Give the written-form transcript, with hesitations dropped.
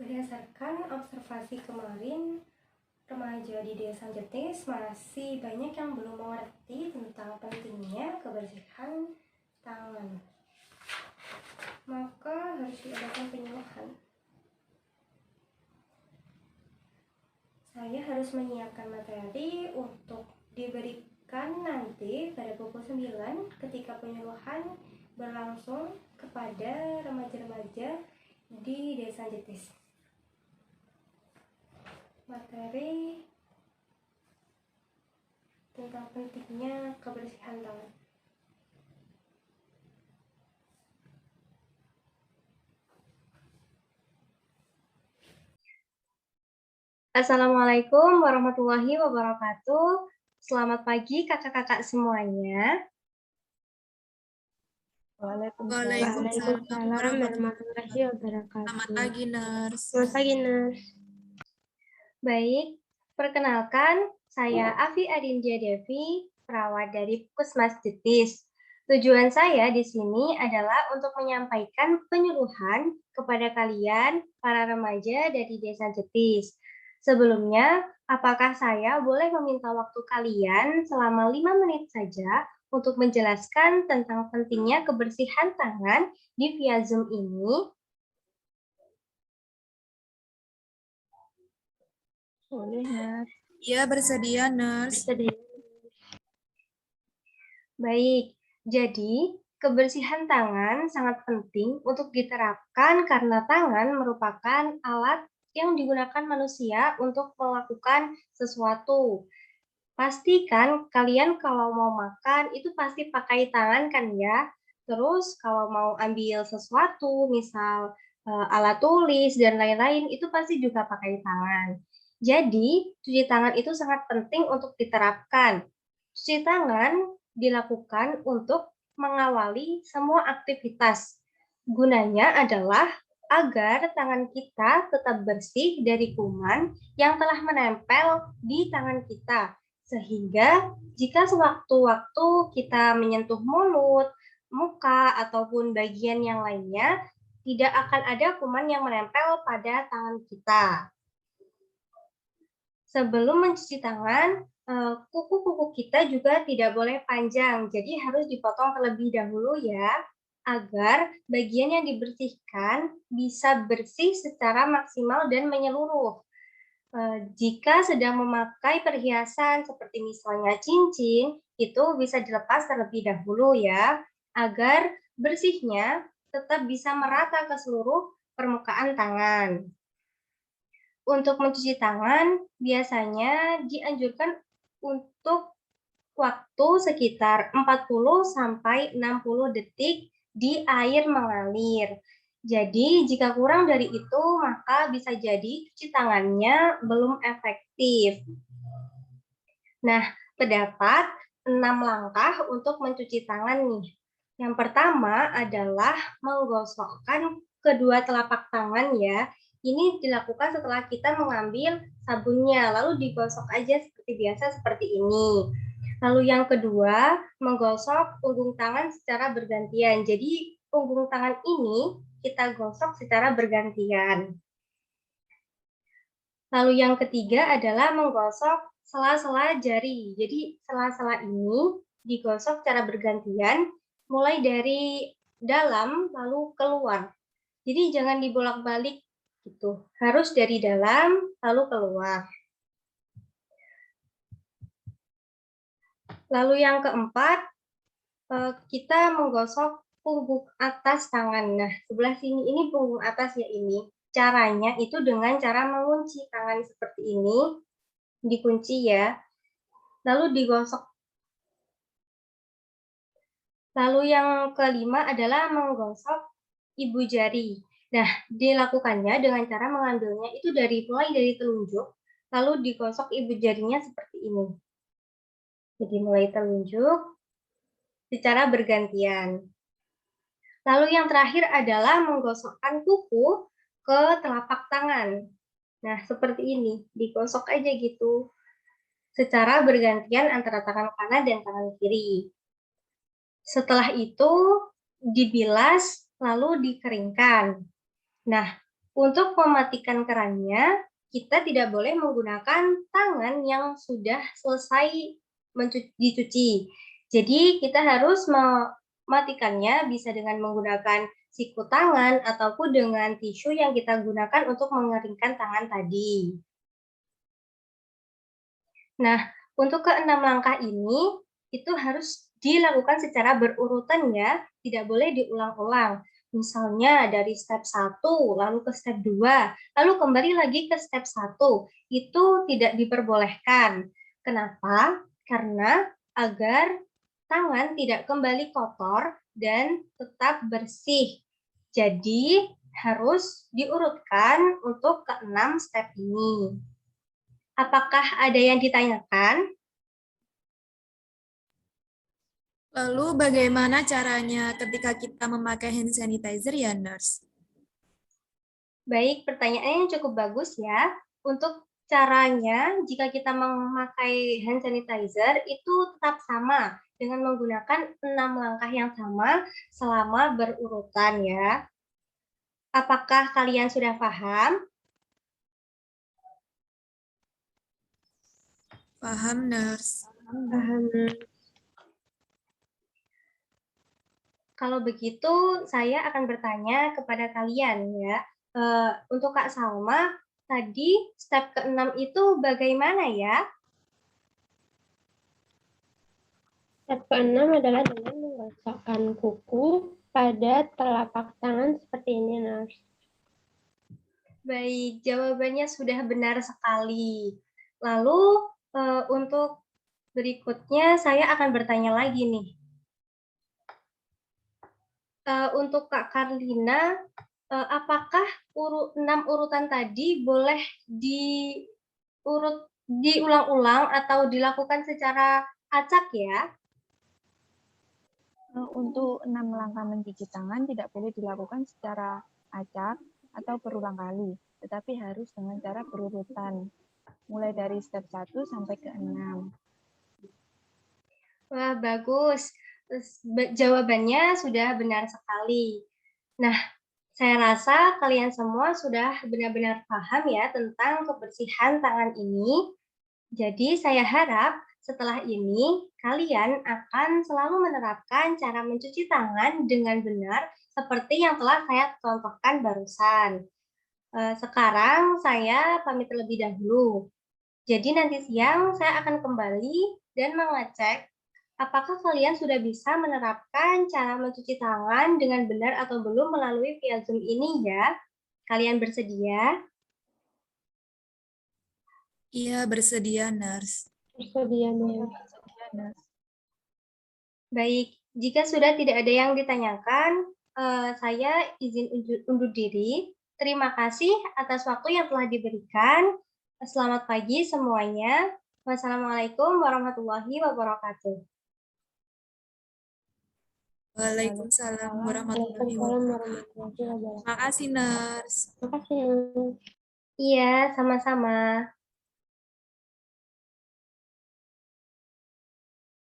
Berdasarkan observasi kemarin, remaja di Desa Jetis masih banyak yang belum mengerti tentang pentingnya kebersihan tangan. Maka harus diadakan penyuluhan. Saya harus menyiapkan materi untuk diberikan nanti pada pukul 9 ketika penyuluhan berlangsung kepada remaja-remaja di Desa Jetis. Materi tentang pentingnya kebersihan tangan. Assalamualaikum warahmatullahi wabarakatuh. Selamat pagi kakak-kakak semuanya. Waalaikumsalam warahmatullahi wabarakatuh. Selamat pagi, Nurse. Selamat pagi, Nurse. Baik, perkenalkan saya Afi Adinja Devi, perawat dari Puskesmas Jetis. Tujuan saya di sini adalah untuk menyampaikan penyuluhan kepada kalian, para remaja dari Desa Jetis. Sebelumnya, apakah saya boleh meminta waktu kalian selama 5 menit saja untuk menjelaskan tentang pentingnya kebersihan tangan di via Zoom ini? Boleh, Nurse. Iya, bersedia, Nurse. Bersedia. Baik, jadi kebersihan tangan sangat penting untuk diterapkan karena tangan merupakan alat yang digunakan manusia untuk melakukan sesuatu. Pastikan kalian kalau mau makan itu pasti pakai tangan kan ya. Terus kalau mau ambil sesuatu, misal alat tulis dan lain-lain, itu pasti juga pakai tangan. Jadi, cuci tangan itu sangat penting untuk diterapkan. Cuci tangan dilakukan untuk mengawali semua aktivitas. Gunanya adalah agar tangan kita tetap bersih dari kuman yang telah menempel di tangan kita. Sehingga jika sewaktu-waktu kita menyentuh mulut, muka, ataupun bagian yang lainnya, tidak akan ada kuman yang menempel pada tangan kita. Sebelum mencuci tangan, kuku-kuku kita juga tidak boleh panjang, jadi harus dipotong terlebih dahulu ya, agar bagian yang dibersihkan bisa bersih secara maksimal dan menyeluruh. Jika sedang memakai perhiasan seperti misalnya cincin, itu bisa dilepas terlebih dahulu ya, agar bersihnya tetap bisa merata ke seluruh permukaan tangan. Untuk mencuci tangan, biasanya dianjurkan untuk waktu sekitar 40-60 detik di air mengalir. Jadi, jika kurang dari itu, maka bisa jadi cuci tangannya belum efektif. Nah, terdapat 6 langkah untuk mencuci tangan nih. Yang pertama adalah menggosokkan kedua telapak tangan ya. Ini dilakukan setelah kita mengambil sabunnya, lalu digosok aja seperti biasa seperti ini. Lalu yang kedua, menggosok punggung tangan secara bergantian. Jadi punggung tangan ini kita gosok secara bergantian. Lalu yang ketiga adalah menggosok sela-sela jari. Jadi sela-sela ini digosok secara bergantian, mulai dari dalam lalu keluar. Jadi jangan dibolak-balik gitu. Harus dari dalam lalu keluar. Lalu yang keempat, kita menggosok punggung atas tangan. Nah, sebelah sini ini punggung atas ya ini. Caranya itu dengan cara mengunci tangan seperti ini, dikunci ya, lalu digosok. Lalu yang kelima adalah menggosok ibu jari. Nah, dilakukannya dengan cara mengambilnya itu mulai dari telunjuk, lalu digosok ibu jarinya seperti ini. Jadi mulai telunjuk secara bergantian. Lalu yang terakhir adalah menggosokkan kuku ke telapak tangan. Nah, seperti ini, digosok aja gitu, secara bergantian antara tangan kanan dan tangan kiri. Setelah itu, dibilas, lalu dikeringkan. Nah, Untuk mematikan kerannya, kita tidak boleh menggunakan tangan yang sudah selesai dicuci. Jadi kita harus mematikannya bisa dengan menggunakan siku tangan ataupun dengan tisu yang kita gunakan untuk mengeringkan tangan tadi. Nah, untuk keenam langkah ini, itu harus dilakukan secara berurutan ya, tidak boleh diulang-ulang. Misalnya dari step 1, lalu ke step 2, lalu kembali lagi ke step 1. Itu tidak diperbolehkan. Kenapa? Karena agar tangan tidak kembali kotor dan tetap bersih. Jadi, harus diurutkan untuk ke-6 step ini. Apakah ada yang ditanyakan? Lalu bagaimana caranya ketika kita memakai hand sanitizer ya, Nurse? Baik, pertanyaannya yang cukup bagus ya. Untuk caranya, jika kita memakai hand sanitizer, itu tetap sama dengan menggunakan 6 langkah yang sama selama berurutan ya. Apakah kalian sudah paham? Paham, Nurse. Paham. Kalau begitu, saya akan bertanya kepada kalian ya. Untuk Kak Salma, tadi step ke-6 itu bagaimana ya? Step ke-6 adalah dengan menggosokkan kuku pada telapak tangan seperti ini, Nurse. Baik, jawabannya sudah benar sekali. Lalu untuk berikutnya saya akan bertanya lagi nih. Untuk Kak Karlina, apakah 6 urutan tadi boleh diulang-ulang atau dilakukan secara acak ya? Untuk 6 langkah mencuci tangan tidak boleh dilakukan secara acak atau berulang kali, tetapi harus dengan cara berurutan, mulai dari step 1 sampai ke 6. Wah, bagus. Jawabannya sudah benar sekali. Nah, saya rasa kalian semua sudah benar-benar paham ya tentang kebersihan tangan ini. Jadi saya harap setelah ini kalian akan selalu menerapkan cara mencuci tangan dengan benar seperti yang telah saya contohkan barusan. Sekarang saya pamit terlebih dahulu. Jadi nanti siang saya akan kembali dan mengecek apakah kalian sudah bisa menerapkan cara mencuci tangan dengan benar atau belum melalui via Zoom ini ya? Kalian bersedia? Iya, bersedia, Nurse. Bersedia, Nurse. Baik, jika sudah tidak ada yang ditanyakan, saya izin undur diri. Terima kasih atas waktu yang telah diberikan. Selamat pagi semuanya. Wassalamualaikum warahmatullahi wabarakatuh. Waalaikumsalam warahmatullahi Waalaikumsalam wabarakatuh. warahmatullahi wabarakatuh. Terima kasih, Nurse. Terima kasih, Nurse. Iya, sama-sama.